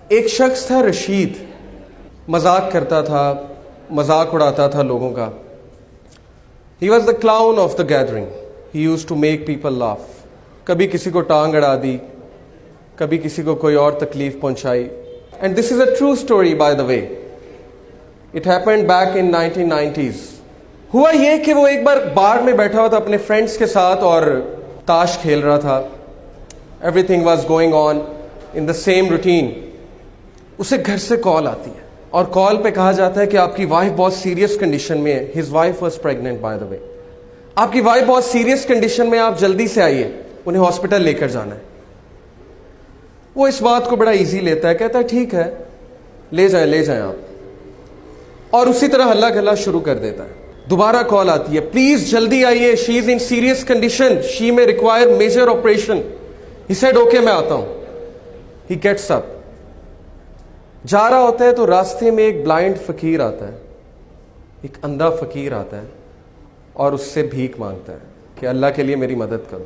ایک شخص تھا رشید، مذاق کرتا تھا، مذاق اڑاتا تھا لوگوں کا. He was the clown of the gathering. He use to make people laugh. کبھی کسی کو ٹانگ اڑا دی، کبھی کسی کو کوئی اور تکلیف پہنچائی. And this is a true story by the way. It happened back in 1990s. ہوا یہ کہ وہ ایک بار بار میں بیٹھا ہوا تھا اپنے فرینڈس کے ساتھ اور تاش کھیل رہا تھا. Every thing was going on in the same routine. اسے گھر سے کال آتی ہے اور کال پہ کہا جاتا ہے کہ آپ کی وائف بہت سیریس کنڈیشن میں ہے. His wife was pregnant by the way. آپ کی وائف بہت سیریس کنڈیشن میں، آپ جلدی سے آئیے، انہیں ہاسپٹل لے کر جانا ہے. وہ اس بات کو بڑا ایزی لیتا ہے، کہتا ہے ٹھیک ہے لے جائیں آپ، اور اسی طرح ہلا گلا شروع کر دیتا ہے. دوبارہ کال آتی ہے، پلیز جلدی آئیے، شی از ان serious condition, she may require major operation. He said okay میں آتا ہوں. He gets up. جا رہا ہوتا ہے تو راستے میں ایک بلائنڈ فقیر آتا ہے، ایک اندھا فقیر آتا ہے اور اس سے بھیک مانگتا ہے کہ اللہ کے لیے میری مدد کرو.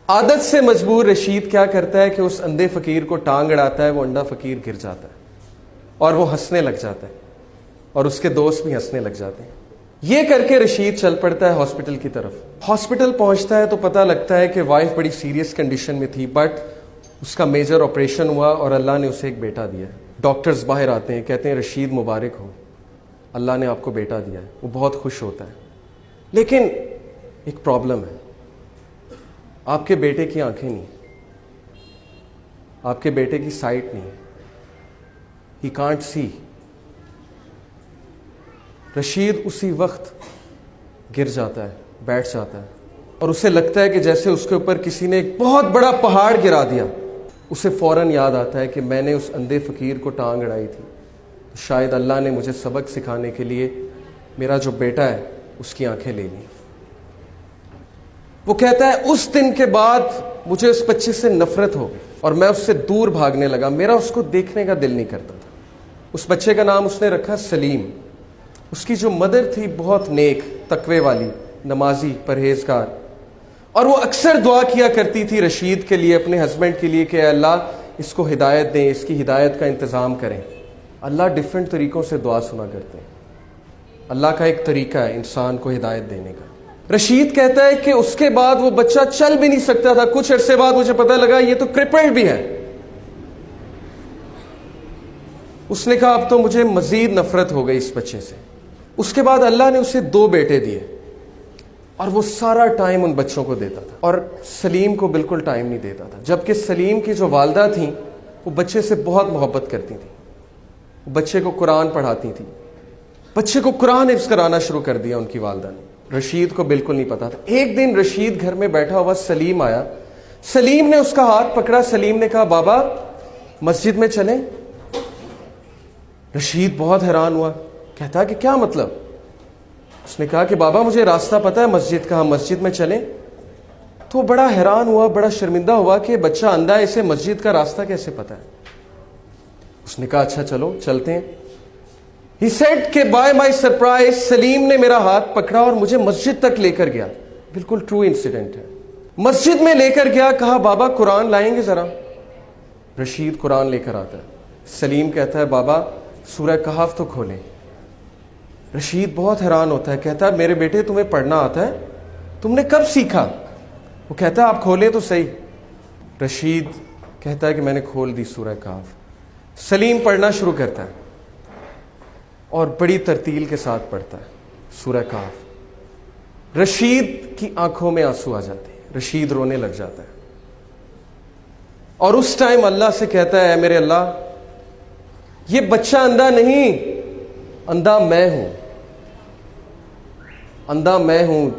عادت سے مجبور رشید کیا کرتا ہے کہ اس اندھے فقیر کو ٹانگ اڑاتا ہے. وہ اندھا فقیر گر جاتا ہے اور وہ ہنسنے لگ جاتا ہے اور اس کے دوست بھی ہنسنے لگ جاتے ہیں. یہ کر کے رشید چل پڑتا ہے ہاسپٹل کی طرف. ہاسپٹل پہنچتا ہے تو پتہ لگتا ہے کہ وائف بڑی سیریس کنڈیشن میں تھی، بٹ اس کا میجر آپریشن ہوا اور اللہ نے اسے ایک بیٹا دیا ہے. ڈاکٹرز باہر آتے ہیں، کہتے ہیں رشید مبارک ہو، اللہ نے آپ کو بیٹا دیا ہے. وہ بہت خوش ہوتا ہے. لیکن ایک پرابلم ہے، آپ کے بیٹے کی آنکھیں نہیں، آپ کے بیٹے کی سائٹ نہیں ہے. He can't see. رشید اسی وقت گر جاتا ہے، بیٹھ جاتا ہے اور اسے لگتا ہے کہ جیسے اس کے اوپر کسی نے ایک بہت بڑا پہاڑ گرا دیا. اسے فوراً یاد آتا ہے کہ میں نے اس اندھے فقیر کو ٹانگ اڑائی تھی. شاید اللہ نے مجھے سبق سکھانے کے لیے میرا جو بیٹا ہے اس کی آنکھیں لے لی. وہ کہتا ہے اس دن کے بعد مجھے اس بچے سے نفرت ہو گئی اور میں اس سے دور بھاگنے لگا. میرا اس کو دیکھنے کا دل نہیں کرتا تھا. اس بچے کا نام اس نے رکھا سلیم. اس کی جو مدر تھی بہت نیک، تقوی والی، نمازی، پرہیزگار، اور وہ اکثر دعا کیا کرتی تھی رشید کے لیے، اپنے ہسبینڈ کے لیے، کہ اے اللہ اس کو ہدایت دیں، اس کی ہدایت کا انتظام کریں. اللہ ڈیفرنٹ طریقوں سے دعا سنا کرتے ہیں. اللہ کا ایک طریقہ ہے انسان کو ہدایت دینے کا. رشید کہتا ہے کہ اس کے بعد وہ بچہ چل بھی نہیں سکتا تھا. کچھ عرصے بعد مجھے پتہ لگا یہ تو کرپلڈ بھی ہے. اس نے کہا اب تو مجھے مزید نفرت ہو گئی اس بچے سے. اس کے بعد اللہ نے اسے 2 بیٹے دیے اور وہ سارا ٹائم ان بچوں کو دیتا تھا اور سلیم کو بالکل ٹائم نہیں دیتا تھا. جبکہ سلیم کی جو والدہ تھیں وہ بچے سے بہت محبت کرتی تھیں. بچے کو قرآن پڑھاتی تھیں. بچے کو قرآن حفظ کرانا شروع کر دیا ان کی والدہ نے. رشید کو بالکل نہیں پتا تھا. ایک دن رشید گھر میں بیٹھا ہوا سلیم آیا. سلیم نے اس کا ہاتھ پکڑا. سلیم نے کہا بابا مسجد میں چلیں. رشید بہت حیران ہوا. کہتا کہ کیا مطلب؟ اس نے کہا کہ بابا مجھے راستہ پتہ ہے مسجد کا، ہم مسجد میں چلیں. تو بڑا حیران ہوا، بڑا شرمندہ ہوا کہ بچہ اندھا ہے، اسے مسجد کا راستہ کیسے پتہ ہے. اس نے کہا اچھا چلو چلتے ہیں. He said کہ بائی مائی سرپرائز سلیم نے میرا ہاتھ پکڑا اور مجھے مسجد تک لے کر گیا. بالکل ٹرو انسیڈنٹ ہے. مسجد میں لے کر گیا. کہا بابا قرآن لائیں گے ذرا. رشید قرآن لے کر آتا ہے. سلیم کہتا ہے بابا سورہ کہف تو کھولیں. رشید بہت حیران ہوتا ہے. کہتا ہے میرے بیٹے تمہیں پڑھنا آتا ہے؟ تم نے کب سیکھا؟ وہ کہتا ہے آپ کھولیں تو صحیح. رشید کہتا ہے کہ میں نے کھول دی سورہ کہف. سلیم پڑھنا شروع کرتا ہے اور بڑی ترتیل کے ساتھ پڑھتا ہے سورہ کہف. رشید کی آنکھوں میں آنسو آ جاتے ہیں. رشید رونے لگ جاتا ہے اور اس ٹائم اللہ سے کہتا ہے اے میرے اللہ یہ بچہ اندھا نہیں، اندھا میں ہوں. اندھا میں ہوں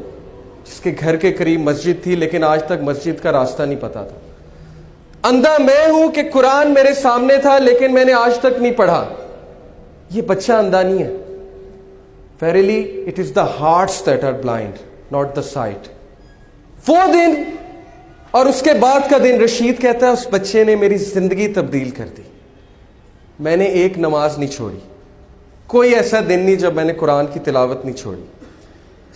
جس کے گھر کے قریب مسجد تھی لیکن آج تک مسجد کا راستہ نہیں پتا تھا. اندھا میں ہوں کہ قرآن میرے سامنے تھا لیکن میں نے آج تک نہیں پڑھا. یہ بچہ اندھا نہیں ہے. Verily it is the hearts that are blind, not the sight. وہ دن اور اس کے بعد کا دن رشید کہتا ہے اس بچے نے میری زندگی تبدیل کر دی. میں نے ایک نماز نہیں چھوڑی. کوئی ایسا دن نہیں جب میں نے قرآن کی تلاوت نہیں چھوڑی.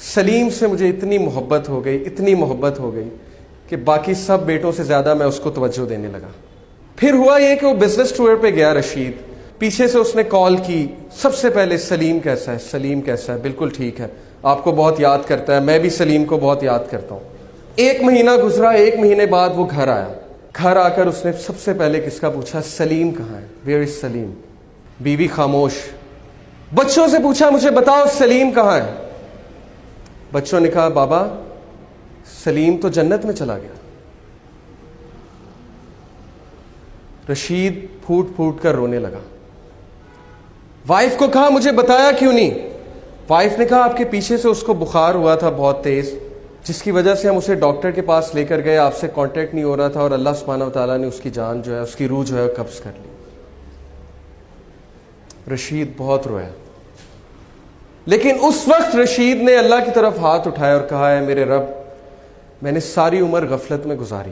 سلیم سے مجھے اتنی محبت ہو گئی، اتنی محبت ہو گئی کہ باقی سب بیٹوں سے زیادہ میں اس کو توجہ دینے لگا. پھر ہوا یہ کہ وہ بزنس ٹور پہ گیا رشید. پیچھے سے اس نے کال کی. سب سے پہلے سلیم کیسا ہے, سلیم کیسا ہے, بالکل ٹھیک ہے, آپ کو بہت یاد کرتا ہے, میں بھی سلیم کو بہت یاد کرتا ہوں. 1 مہینہ گزرا. 1 مہینے بعد وہ گھر آیا. گھر آ کر اس نے سب سے پہلے کس کا پوچھا, سلیم کہاں ہے, ویئر از سلیم. بیوی خاموش. بچوں سے پوچھا, مجھے بتاؤ سلیم کہاں ہے. بچوں نے کہا, بابا سلیم تو جنت میں چلا گیا. رشید پھوٹ پھوٹ کر رونے لگا. وائف کو کہا, مجھے بتایا کیوں نہیں. وائف نے کہا, آپ کے پیچھے سے اس کو بخار ہوا تھا بہت تیز, جس کی وجہ سے ہم اسے ڈاکٹر کے پاس لے کر گئے, آپ سے کانٹیکٹ نہیں ہو رہا تھا, اور اللہ سبحانہ و تعالیٰ نے اس کی جان جو ہے, اس کی روح جو ہے قبض کر لی. رشید بہت رویا. لیکن اس وقت رشید نے اللہ کی طرف ہاتھ اٹھایا اور کہا, ہے میرے رب, میں نے ساری عمر غفلت میں گزاری,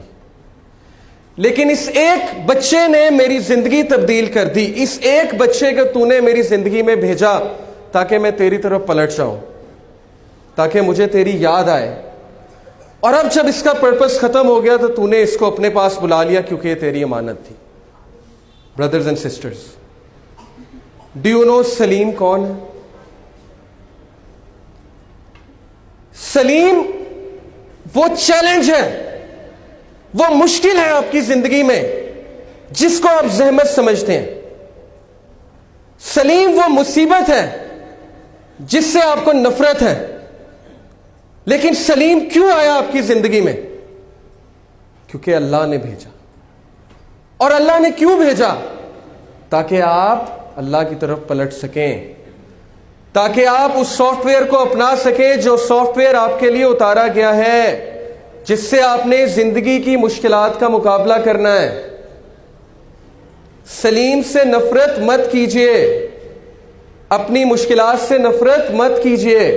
لیکن اس ایک بچے نے میری زندگی تبدیل کر دی. اس ایک بچے کو تو نے میری زندگی میں بھیجا تاکہ میں تیری طرف پلٹ جاؤں, تاکہ مجھے تیری یاد آئے. اور اب جب اس کا پرپس ختم ہو گیا تو تو نے اس کو اپنے پاس بلا لیا, کیونکہ یہ تیری امانت تھی. Brothers and sisters, do you know Salim کون ہے؟ سلیم وہ چیلنج ہے, وہ مشکل ہے آپ کی زندگی میں جس کو آپ زحمت سمجھتے ہیں. سلیم وہ مصیبت ہے جس سے آپ کو نفرت ہے. لیکن سلیم کیوں آیا آپ کی زندگی میں؟ کیونکہ اللہ نے بھیجا. اور اللہ نے کیوں بھیجا؟ تاکہ آپ اللہ کی طرف پلٹ سکیں, تاکہ آپ اس سافٹ ویئر کو اپنا سکیں جو سافٹ ویئر آپ کے لیے اتارا گیا ہے, جس سے آپ نے زندگی کی مشکلات کا مقابلہ کرنا ہے. سلیم سے نفرت مت کیجیے, اپنی مشکلات سے نفرت مت کیجیے.